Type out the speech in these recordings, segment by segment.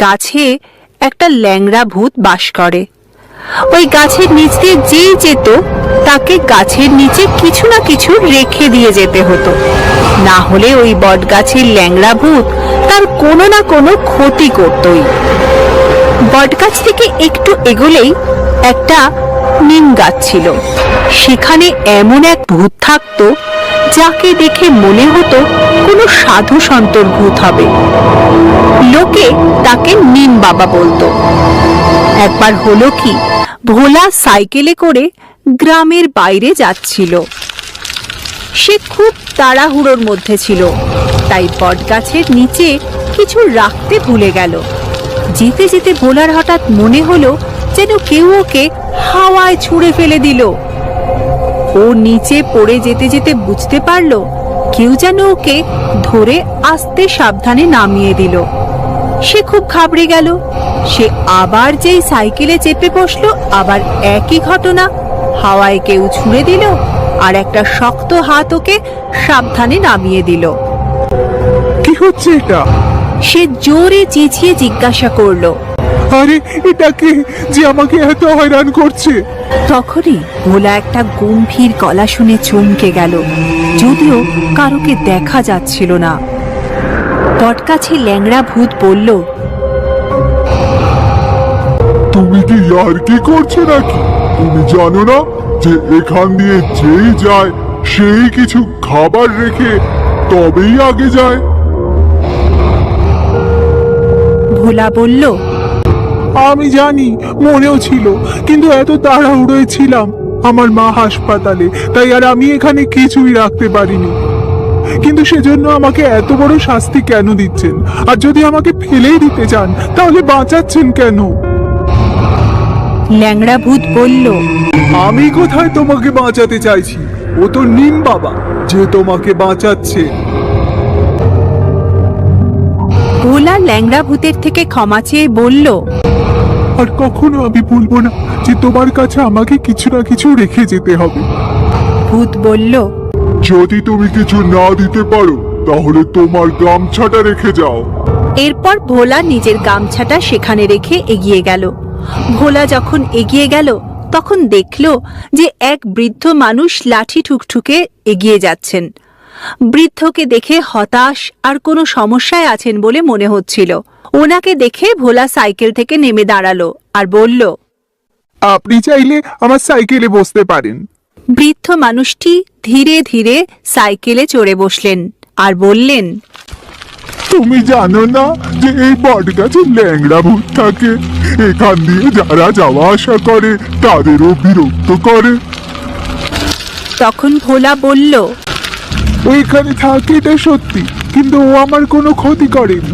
গাছে একটা ল্যাংড়া ভূত বাস করে। ওই গাছের নিচ দিয়ে যেই যেত তাকে গাছের নিচে কিছু না কিছু রেখে দিয়ে যেতে হতো, না হলে ওই বট গাছের ল্যাংড়া ভূত তার কোনো না কোনো ক্ষতি করতই। বটগাছ থেকে একটু এগোলেই একটা নিম গাছ ছিল। সেখানে এমন এক ভূত থাকতো যাকে দেখে মনে হতো কোনো সাধু সন্তর ভূত হবে। লোকে তাকে নিম বাবা বলতো। একবার হলো কি, ভোলা সাইকেলে করে গ্রামের বাইরে যাচ্ছিল। সে খুব তাড়াহুড়োর মধ্যে ছিল, তাই বটগাছের নিচে কিছু রাখতে ভুলে গেল। যেতে যেতে ভোলার হঠাৎ মনে হলো যেন কেউ ওকে হাওয়ায় ছুঁড়ে ফেলে দিল। ও নিচে পড়ে যেতে যেতে বুঝতে পারলো কেউ যেন ওকে ধরে আস্তে সাবধানে নামিয়ে দিল। সে খুব ঘাবড়ে গেল। সে আবার যেই সাইকেলে চেপে বসলো, আবার একই ঘটনা। হাওয়ায় কেউ ছুঁড়ে দিল আর একটা শক্ত হাত ওকে সাবধানে নামিয়ে দিল। কি হচ্ছে এটা? সে জোরে চেঁচিয়ে জিজ্ঞাসা করলো, আরে এটা কে যে আমাকে এত হয়রান করছে? তখনই ভোলা একটা গম্ভীর গলা শুনে চমকে গেল, যদিও কারোকে দেখা যাচ্ছিল না। বটগাছে ল্যাংড়া ভূত বলল, তুমি কি ইয়ার্কি করছো নাকি? তুমি জানো না যে এখান দিয়ে যেই যায় সেই কিছু খাবার রেখে তবেই আগে যায়? ভোলা বলল, আমি জানি, মনেও ছিল, কিন্তু এত তাড়াহুড়োয় ছিলাম। আমার মা হাসপাতালে, তাই আর আমি এখানে কিছুই রাখতে পারিনি। কিন্তু সেজন্য আমাকে এত বড় শাস্তি কেন দিচ্ছেন? আর যদি আমাকে ফেলেই দিতে চান তাহলে বাঁচাচ্ছেন কেন? ল্যাংড়া ভূত বলল, আমি কোথায় তোমাকে বাঁচাতে চাইছি? ও তো নিম বাবা যে তোমাকে বাঁচাচ্ছে। ভোলা ল্যাংড়া ভূতের থেকে ক্ষমা চেয়ে বলল, আর কখনো আমি ভুলবো না যে তোমার কাছে আমাকে কিছু না কিছু রেখে যেতে হবে। ভূত বলল, যদি তুমি কিছু না দিতে পারো তাহলে তোমার গামছাটা রেখে যাও। এরপর ভোলা নিজের গামছাটা সেখানে রেখে এগিয়ে গেল। ভোলা যখন এগিয়ে গেল তখন দেখল যে এক বৃদ্ধ মানুষ লাঠি ঠুকঠুকে এগিয়ে যাচ্ছেন। বৃদ্ধকে দেখে হতাশ আর কোনো সমস্যায় আছেন বলে মনে হচ্ছিল। ওনাকে দেখে ভোলা সাইকেল থেকে নেমে দাঁড়ালো আর বলল, আপনি চাইলে আমার সাইকেলে বসতে পারেন। বৃদ্ধ মানুষটি ধীরে ধীরে সাইকেলে চড়ে বসলেন আর বললেন, তুমি জানো না যে এই বটগাছে ল্যাংড়া ভূত থাকে? এখান দিয়ে যারা যাওয়া আসা করে তাদেরও বিরক্ত করে। তখন ভোলা বলল, ওইখানে থাকে এটা সত্যি, কিন্তু ও আমার কোনো ক্ষতি করেনি।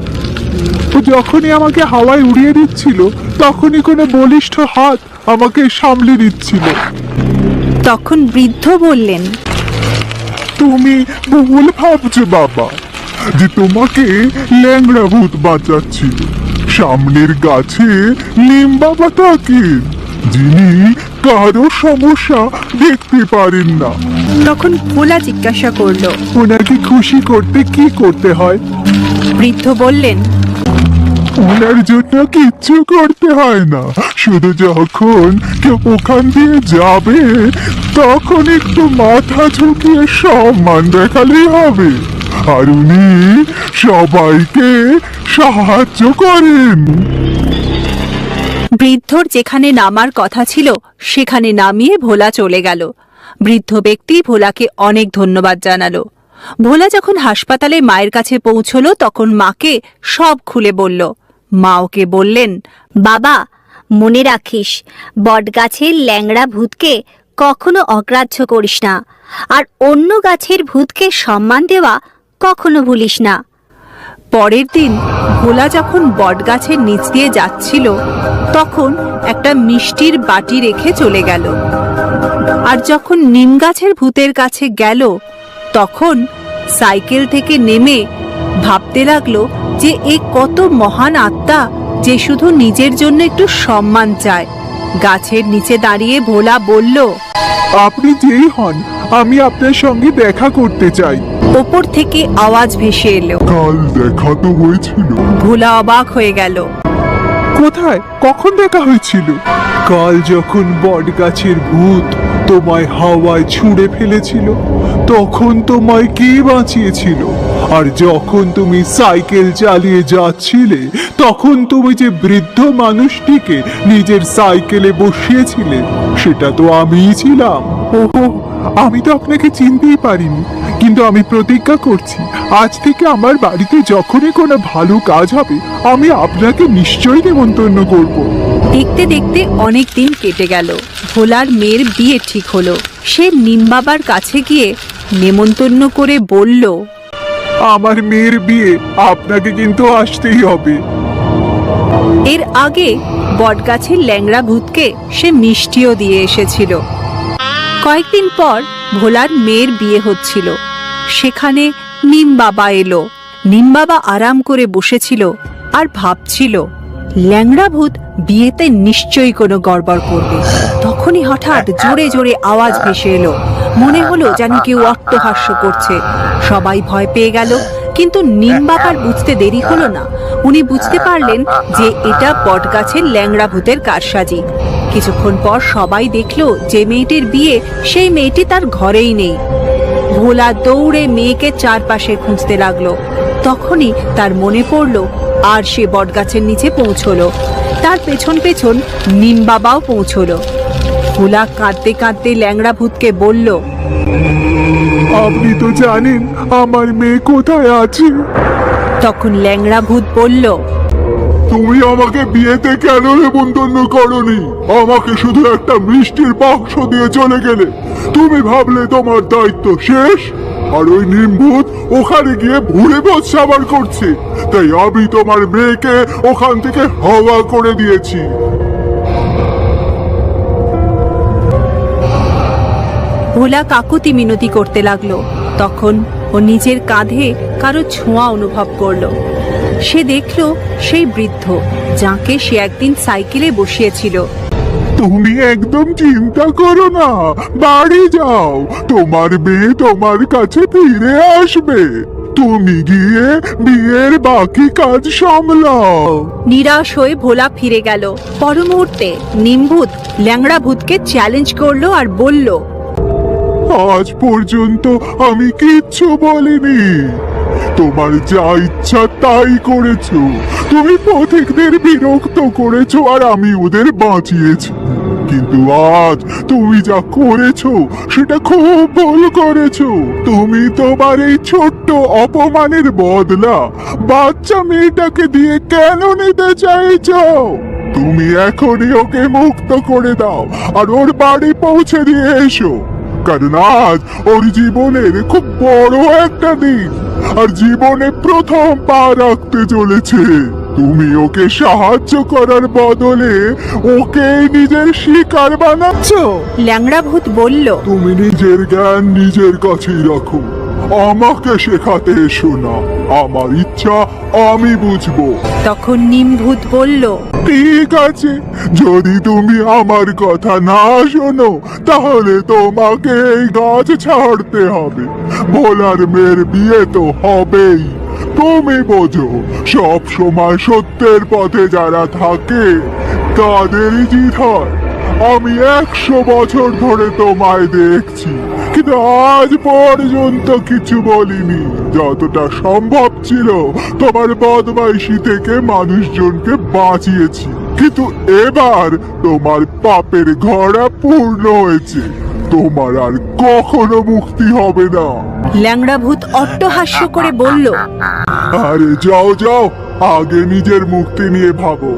ও যখনই আমাকে হাওয়ায় উড়িয়ে দিচ্ছিল তখনই কোনো বলিষ্ঠ হাত আমাকে সামলে দিচ্ছিল। তখন বৃদ্ধ বললেন, তুমি ভুল ভাবছো বাবা, যে তোমাকে ল্যাংড়া ভূত বাঁচাচ্ছিল। সামনের গাছে নিম বাবা থাকেন, যিনি কারো সমস্যা দেখতে পারেন না। তখন ভোলা জিজ্ঞাসা করল, ওনাকে খুশি করতে কি করতে হয়? বৃদ্ধ বললেন, ওনার জন্য কিচ্ছু করতে হয় না, শুধু যখন কেউ ওখান দিয়ে যাবে তখন একটু মাথা ঝুঁকিয়ে সম্মান দেখালেই হবে। আর উনি সবাইকে সাহায্য করেন। বৃদ্ধর যেখানে নামার কথা ছিল সেখানে নামিয়ে ভোলা চলে গেল। বৃদ্ধ ব্যক্তি ভোলাকে অনেক ধন্যবাদ জানালো। ভোলা যখন হাসপাতালে মায়ের কাছে পৌঁছলো তখন মাকে সব খুলে বলল। মা ওকে বললেন, বাবা, মনে রাখিস, বটগাছের ল্যাংড়া ভূতকে কখনো অগ্রাহ্য করিস না, আর অন্য গাছের ভূতকে সম্মান দেওয়া কখনো ভুলিস না। পরের দিন ভোলা যখন বটগাছের নিচ দিয়ে যাচ্ছিল তখন একটা মিষ্টির বাটি রেখে চলে গেল। আর যখন নিম গাছের ভূতের কাছে গেল তখন সাইকেল থেকে নেমে ভাবতে লাগলো যে এ কত মহান আত্মা যে শুধু নিজের জন্য একটু সম্মান চায়। গাছের নিচে দাঁড়িয়ে ভোলা বলল, আপনি যেই হন, আমি আপনার সঙ্গে দেখা করতে চাই। ওপর থেকে আওয়াজ ভেসে এলো। কাল দেখা তো হয়েছিল। ভোলা অবাক হয়ে গেল। কোথায়, কখন দেখা হয়েছিল? কাল যখন বট গাছের ভূত তোমায় হাওয়ায় ছুঁড়ে ফেলেছিল, তখন তোমায় কে বাঁচিয়েছিল? আর যখন তুমি সাইকেল চালিয়ে যাচ্ছিলে, তখন তুমি যে বৃদ্ধ মানুষটিকে নিজের সাইকেলে বসিয়েছিলে, সেটা তো আমিই ছিলাম। ওহো, আমি তো আপনাকে চিনতেই পারিনি, কিন্তু আমি প্রতিজ্ঞা করছি, আজ থেকে আমার বাড়িতে যখনই কোনো ভালো কাজ হবে, আমি আপনাকে নিশ্চয়ই নেমন্তন্ন করব। দেখতে দেখতে অনেক দিন কেটে গেল। ভোলার মেয়ের বিয়ে ঠিক হলো। সে নিম বাবার কাছে গিয়ে নেমন্তন্ন করে বলল, আমার মেয়ের বিয়ে, আপনাকে কিন্তু আসতেই হবে। এর আগে বটগাছের ল্যাংড়া ভূতকে সে মিষ্টিও দিয়ে এসেছিল। কয়েকদিন পর ভোলার মেয়ের বিয়ে হচ্ছিল। সেখানে নিম বাবা এলো। নিম বাবা আরাম করে বসেছিল আর ভাবছিল, ল্যাংড়া ভূত বিয়েতে নিশ্চয়ই কোনো গড়বড় করবে। তখনই হঠাৎ জোরে জোরে আওয়াজ ভেসে এলো। মনে হলো যেন কেউ অট্টহাস্য করছে। সবাই ভয় পেয়ে গেল, কিন্তু নিম বাবার বুঝতে দেরি হলো না। উনি বুঝতে পারলেন যে এটা বটগাছের ল্যাংড়া ভূতের কারসাজি। কিছুক্ষণ পর সবাই দেখলো যে মেয়েটির বিয়ে, সেই মেয়েটি তার ঘরেই নেই। ভোলা দৌড়ে মেয়েকে চারপাশে খুঁজতে লাগলো। তখনই তার মনে পড়লো, আর সে বটগাছের নিচে পৌঁছলো। তার পেছন পেছন নিম বাবাও পৌঁছলো। ভোলা কাঁদতে কাঁদতে ল্যাংড়া ভূতকে বলল, আপনি তো জানেন আমার মেয়ে কোথায় আছে। তখন ল্যাংড়া ভূত বলল, তুমি আমাকে বিয়েতে কেন নেমন্তন্ন করনি? আমাকে শুধু একটা মিষ্টির বাক্স দিয়ে চলে গেলে। তুমি ভাবলে তোমার দায়িত্ব শেষ, আর ওই নিমভূত ওখানে গিয়ে ভুলে বোধ সাবার করছে, তাই আমি তোমার মেয়েকে ওখান থেকে হাওয়া করে দিয়েছি। ভোলা কাকুতি মিনতি করতে লাগলো। তখন ও নিজের কাঁধে কারো ছোঁয়া অনুভব করলো। সে দেখলো সেই বৃদ্ধ, যাকে সে একদিন সাইকেলে বসিয়েছিল। তুমি একদম চিন্তা করো না, বাড়ি যাও, তোমার মেয়ে তোমার কাছে ফিরে আসবে। তুমি গিয়ে বিয়ের বাকি কাজ সামলাও। নিরাশ হয়ে ভোলা ফিরে গেল। পর মুহূর্তে নিমভূত ল্যাংড়া ভূতকে চ্যালেঞ্জ করলো আর বলল, আজ পর্যন্ত আমি কিচ্ছু বলিনি, তোমার যা ইচ্ছা তাই করেছো। তুমি পথিকদের বিরক্ত করেছো আর আমি ওদের বাঁচিয়েছি, কিন্তু আজ তুমি যা করেছো সেটা খুব ভুল করেছো। তুমি তোমার এই ছোট্ট অপমানের বদলা বাচ্চা মেয়েটাকে দিয়ে কেন নিতে চাইছো? তুমি এখনই ওকে মুক্ত করে দাও আর ওর বাড়ি পৌঁছে দিয়ে এসো, কারণ আজ ওর জীবনের খুব বড় একটা দিন, আর জীবনে প্রথম পা রাখতে চলেছে। তুমি ওকে সাহায্য করার বদলে ওকে নিজের শিকার বানাচ্ছ। ল্যাংড়া ভূত বলল, তুমি নিজের জ্ঞান নিজের কাছেই রাখো, আমাকে শেখাতে এসো না। আমার ইচ্ছা আমি বুঝবো। তখন নিমভূত বলল, ঠিক আছে, যদি তুমি আমার কথা না শোনো, তাহলে তোমাকে এই গাছ ছাড়তে হবে। ভোলার মেয়ের বিয়ে তো হবেই। তুমি বোঝো, সব সময় সত্যের পথে যারা থাকে তাদেরই জিত হয়। আমি 100 বছর ধরে তোমায় দেখছি, কিন্তু আজ পর্যন্ত কিছু বলিনি। যতটা সম্ভব ছিল তোমার বদমাইশি থেকে মানুষজনকে বাঁচিয়েছি, কিন্তু এবার তোমার পাপের ঘোড়া পূর্ণ হয়েছে। তোমার আর কখনো মুক্তি হবে না। ল্যাংড়া ভূত অট্টহাস্য করে বলল, আরে যাও যাও, আগে নিজের মুক্তি নিয়ে ভাবো।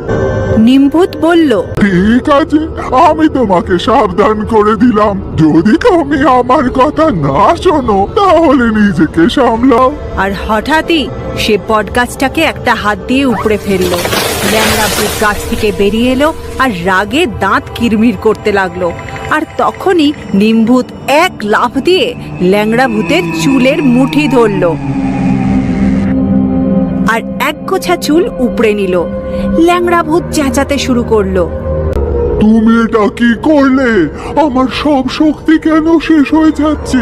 নিমভূত বলল, ঠিক আছে, আমি তোমাকে সাবধান করে দিলাম। যদি তুমি আমার কথা না শোনো, তাহলে নিজেকে সামলাও। আর হঠাৎই সে বটগাছটাকে একটা হাত দিয়ে উপড়ে ফেললো। ল্যাংড়া ভূত গাছ থেকে বেরিয়ে এলো আর রাগে দাঁত কিরমির করতে লাগলো। আর তখনই নিমভূত এক লাফ দিয়ে ল্যাংড়া ভূতের চুলের মুঠি ধরলো আর এক গোছা চুল উপড়ে নিল। ল্যাংড়া ভূত চেঁচাতে শুরু করলো, তুমি এটা কি করলে? আমার সব শক্তি কেন শেষ হয়ে যাচ্ছে?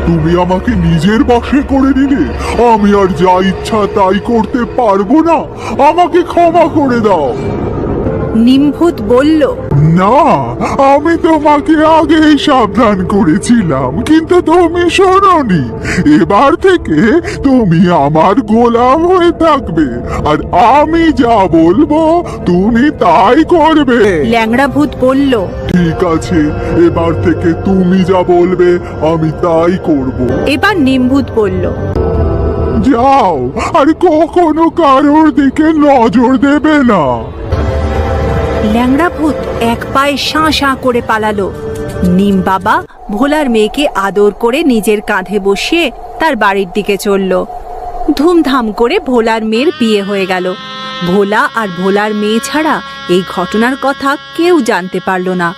তুমি আমাকে নিজের বশে করে নিলে। আমি আর যা ইচ্ছা তাই করতে পারবো না। আমাকে ক্ষমা করে দাও। নিমভূত বলল, না, আমি তোমাকে আগেই সাবধান করেছিলাম, কিন্তু তুমি শোনোনি। এবার থেকে তুমি আমার গোলাম হয়ে থাকবে, আর আমি যা বলবো তুমি তাই করবে। ল্যাংড়া ভূত বলল, ঠিক আছে, এবার থেকে তুমি যা বলবে আমি তাই করব। এবার নিমভূত বলল, যাও, আর কখনো কারোর দিকে নজর দেবে না। ল্যাংড়া ভূত এক পায়ে শাঁ শাঁ করে পালালো। নিম বাবা ভোলার মেয়েকে আদর করে নিজের কাঁধে বসিয়ে তার বাড়ির দিকে চলল। ধুমধাম করে ভোলার মেয়ের বিয়ে হয়ে গেল। ভোলা আর ভোলার মেয়ে ছাড়া এই ঘটনার কথা কেউ জানতে পারল না।